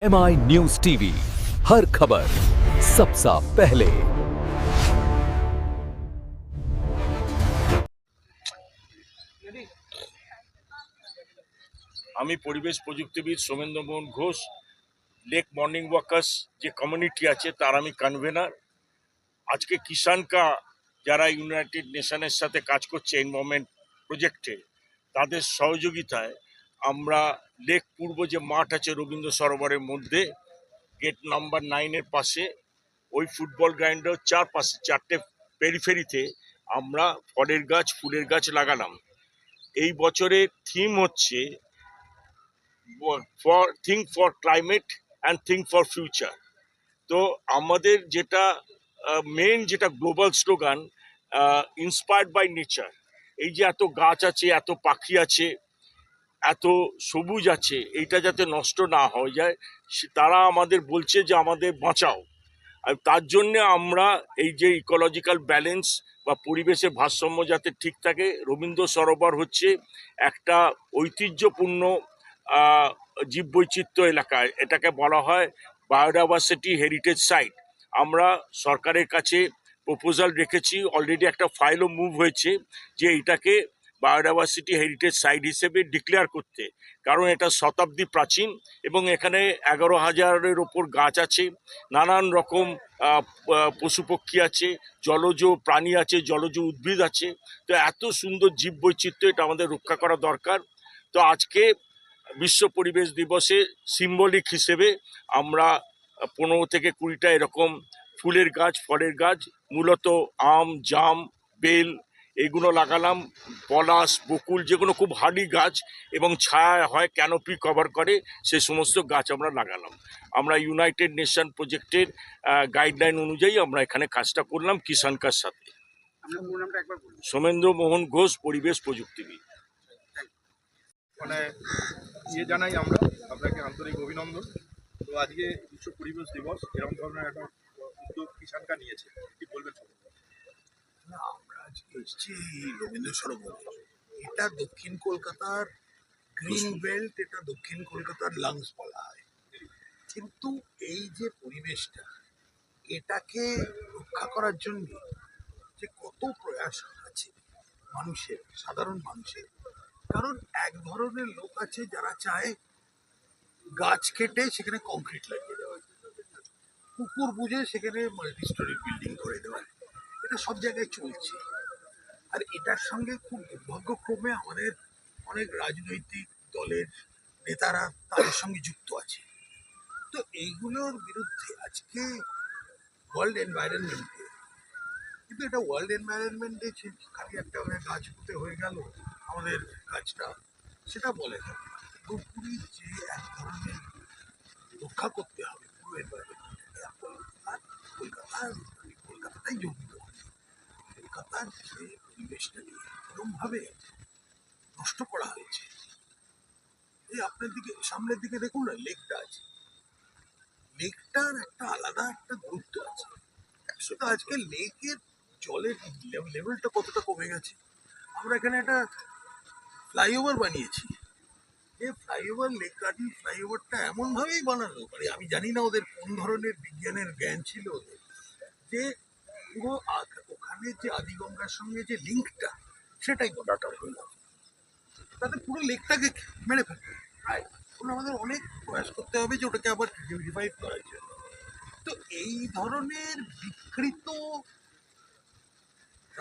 MI news TV, हर खबर सबसे पहले। আমি পরিবেশ প্রযুক্তিবিদ সোমেন্দ্র মোহন ঘোষ, লেক মর্নিং ওয়াকার্স যে কমিউনিটি আছে তার আমি কনভেনার। আজকে কিষানকা যারা ইউনাইটেড নেশনের সাথে কাজ করছে এনভায়রনমেন্ট প্রজেক্টে, তাদের সহযোগিতায় আমরা লেক পূর্ব যে মাঠ আছে রবীন্দ্র সরোবরের মধ্যে গেট নাম্বার 9-এর পাশে, ওই ফুটবল গ্রাউন্ডের চারপাশে 4টে পেরিফেরিতে আমরা ফলের গাছ ফুলের গাছ লাগালাম। এই বছরের থিম হচ্ছে think for climate and think for future. তো আমাদের যেটা মেন যেটা global slogan, inspired by nature. এই যে এত গাছ আছে, এত পাখি আছে, এত সবুজ আছে, এইটা যাতে নষ্ট না হয়ে যায়, তারা আমাদের বলছে যে আমাদের বাঁচাও। আর তার জন্যে আমরা এই যে ইকোলজিক্যাল ব্যালেন্স বা পরিবেশের ভারসাম্য যাতে ঠিক থাকে, রবীন্দ্র সরোবর হচ্ছে একটা ঐতিহ্যপূর্ণ জীববৈচিত্র্য এলাকা, এটাকে বলা হয় বায়োডাইভার্সিটি হেরিটেজ সাইট। আমরা সরকারের কাছে প্রপোজাল রেখেছি, অলরেডি একটা ফাইলও মুভ হয়েছে যে এটাকে বায়োডাইভার্সিটি হেরিটেজ সাইট হিসেবে ডিক্লেয়ার করতে। কারণ এটা শতাব্দী প্রাচীন এবং এখানে 11,000-এর ওপর গাছ আছে, নানান রকম পশু পক্ষী আছে, জলজ প্রাণী আছে, জলজ উদ্ভিদ আছে। তো এত সুন্দর জীববৈচিত্র্য, এটা আমাদের রক্ষা করা দরকার। তো আজকে বিশ্ব পরিবেশ দিবসে সিম্বলিক হিসেবে আমরা 15 থেকে 20টা এরকম ফুলের গাছ ফলের গাছ, মূলত আম জাম বেল এগুলো লাগালাম, পলাশ বকুল যেগুলো খুব হার্ডি গাছ এবং ছায়া হয়, ক্যানোপি কভার করে, সে সমস্ত গাছ আমরা লাগালাম। আমরা ইউনাইটেড নেশন প্রজেক্টের গাইডলাইন অনুযায়ী আমরা এখানে কাজটা করলাম কিষানকার সাথে। সোমেন্দ্র মোহন ঘোষ, পরিবেশ প্রযুক্তিবিদ। মানে জানাই আমরা আপনাকে আন্তরিক অভিনন্দন। তো আজকে বিশ্ব পরিবেশ দিবস, এরকম ধরনের একটা উদ্যোগ কিষানকা নিয়েছে, কি বলবেন? না, আমরা আজকে এসেছি এই রবীন্দ্র সরোবরে। এটা দক্ষিণ কলকাতার গ্রিন বেল্ট, এটা দক্ষিণ কলকাতার লাংস বলা হয়। কিন্তু এই যে পরিবেশটা, এটাকে রক্ষা করার জন্য যে কত প্রয়াস আছে মানুষের, সাধারণ মানুষের। কারণ এক ধরনের লোক আছে যারা চায় গাছ কেটে সেখানে কংক্রিট লাগিয়ে দেওয়া, পুকুর বুঝে সেখানে মাল্টি স্টোরি বিল্ডিং করে দেওয়া। এটা সব জায়গায় চলছে। আর এটার সঙ্গে খুব দুর্ভাগ্যক্রমে আমাদের অনেক রাজনৈতিক দলের নেতারা তাদের সঙ্গে যুক্ত আছে। তো এইগুলোর বিরুদ্ধে আজকে ওয়ার্ল্ড এনভায়রনমেন্ট ডে, কিন্তু এটা ওয়ার্ল্ড এনভায়রনমেন্ট ডে খালি একটা গাছ পুঁতে হয়ে গেল আমাদের কাজটা, সেটা বলে না। পুরোপুরি যে এক ধরনের রক্ষা করতে হবে পুরো এনভায়রনমেন্টটাকে। কলকাতাটাই জড়িত। কলকাতার যে পরিবেশটাকে এরকমভাবে নষ্ট করা হয়েছে। এই আপনার দিকে সামনের দিকে দেখুন না, লেকটা আছে, লেকটার একটা আলাদা একটা গুরুত্ব আছে। তো আজকে লেকের জলের লেভেলটা কতটা কমে গেছে। আমরা এখানে একটা ফ্লাইওভার বানিয়েছি, এই ফ্লাইওভার লেক গার্ডেন ফ্লাইওভারটা এমনভাবেই বানানো, মানে আমি জানি না ওদের কোন ধরনের বিজ্ঞানের জ্ঞান ছিল ওদের, যে পুরো ওখানে যে আদিগঙ্গার সঙ্গে যে লিঙ্কটা, সেটাই গোটাটা হয়ে গেল, তাতে পুরো লেকটাকে মেরে ফেলবে। আমাদের অনেক প্রয়াস করতে হবে যে ওটাকে আবার রিভাইভ করার জন্য। তো এই ধরনের বিকৃত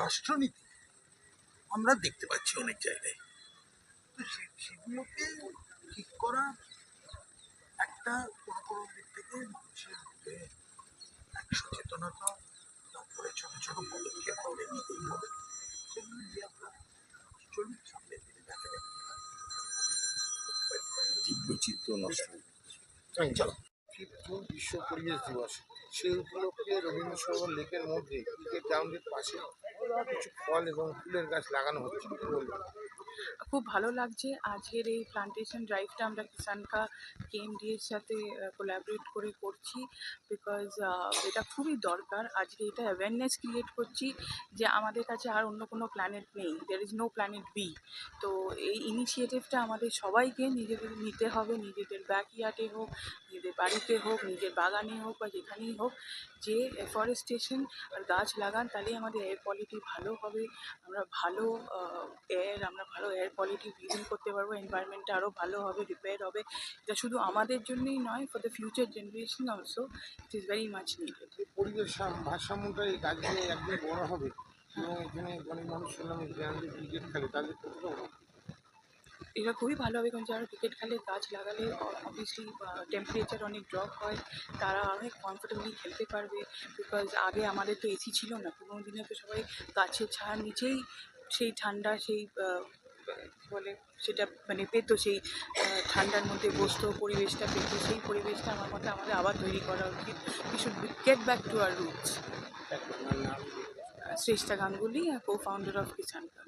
রাষ্ট্রনীতি আমরা দেখতে পাচ্ছি অনেক জায়গায়। তো সেগুলোকে ঠিক করা একটা কোনো কোনো দিক থেকে মানুষের মধ্যে এক সচেতনতা, তারপরে ছোট ছোট পদক্ষেপ আমাদের নিতেই হবে। সেগুলো নিয়ে আমরা চলুন সামনের দিকে দেখা যাবে। জীববৈচিত্র্য নষ্ট। চলো। বিশ্ব পরিবেশ দিবস, সেই উপলক্ষে রবীন্দ্র সরোবর লেকের মধ্যে ক্রিকেট গ্রাউন্ডের পাশে কিছু ফল এবং ফুলের গাছ লাগানো হচ্ছে, কি বলবেন? খুব ভালো লাগছে আজকের এই প্লান্টেশন ড্রাইভটা আমরা কিষানকা কেএমডি এর সাথে কোলাবরেট করে করছি, বিকজ এটা খুবই দরকার। আজকে এটা অ্যাওয়ারনেস ক্রিয়েট করছি যে আমাদের কাছে আর অন্য কোনো প্ল্যানেট নেই, there is no planet B. তো এই ইনিশিয়েটিভটা আমাদের সবাইকে নিজেদের নিতে হবে, নিজেদের ব্যাকইয়ার্ডে হোক, নিজেদের বাড়িতে হোক, নিজের বাগানে হোক বা যেখানেই হোক, যে এফরেস্টেশন আর গাছ লাগান, তাহলেই আমাদের এয়ার কোয়ালিটি ভালো হবে। আমরা ভালো এয়ার কোয়ালিটি ব্রিদিং করতে পারবো, এনভায়রনমেন্টটা আরও ভালো হবে, রিপেয়ার হবে। এটা শুধু আমাদের জন্যই নয়, for the future generation also it is very much needed. এই পরিবেশ ভারসাম্যটা এই গাছ দিয়ে একদিন বড় হবে এবং এখানে অনেক মানুষ শুনলাম গ্রাউন্ডে ক্রিকেট খেলে তাদের কতটা বড়? এটা খুবই ভালো হবে, কারণ যারা ক্রিকেট খেলে গাছ লাগালে অবভিয়াসলি টেম্পারেচার অনেক ড্রপ হয়, তারা অনেক কমফোর্টেবলি খেলতে পারবে। বিকজ আগে আমাদের তো এসি ছিল না, পুরোনো দিনে তো সবাই গাছের ছায়ার নিচেই সেই ঠান্ডা, সেই কী বলে সেটা মানে পেতো, সেই ঠান্ডার মধ্যে বসতো, পরিবেশটা পেতো। সেই পরিবেশটা আমার মতে আমাদের আবার তৈরি করা উচিত। We should get back to our roots. Shreshtha Ganguly, co founder of কিষানকা।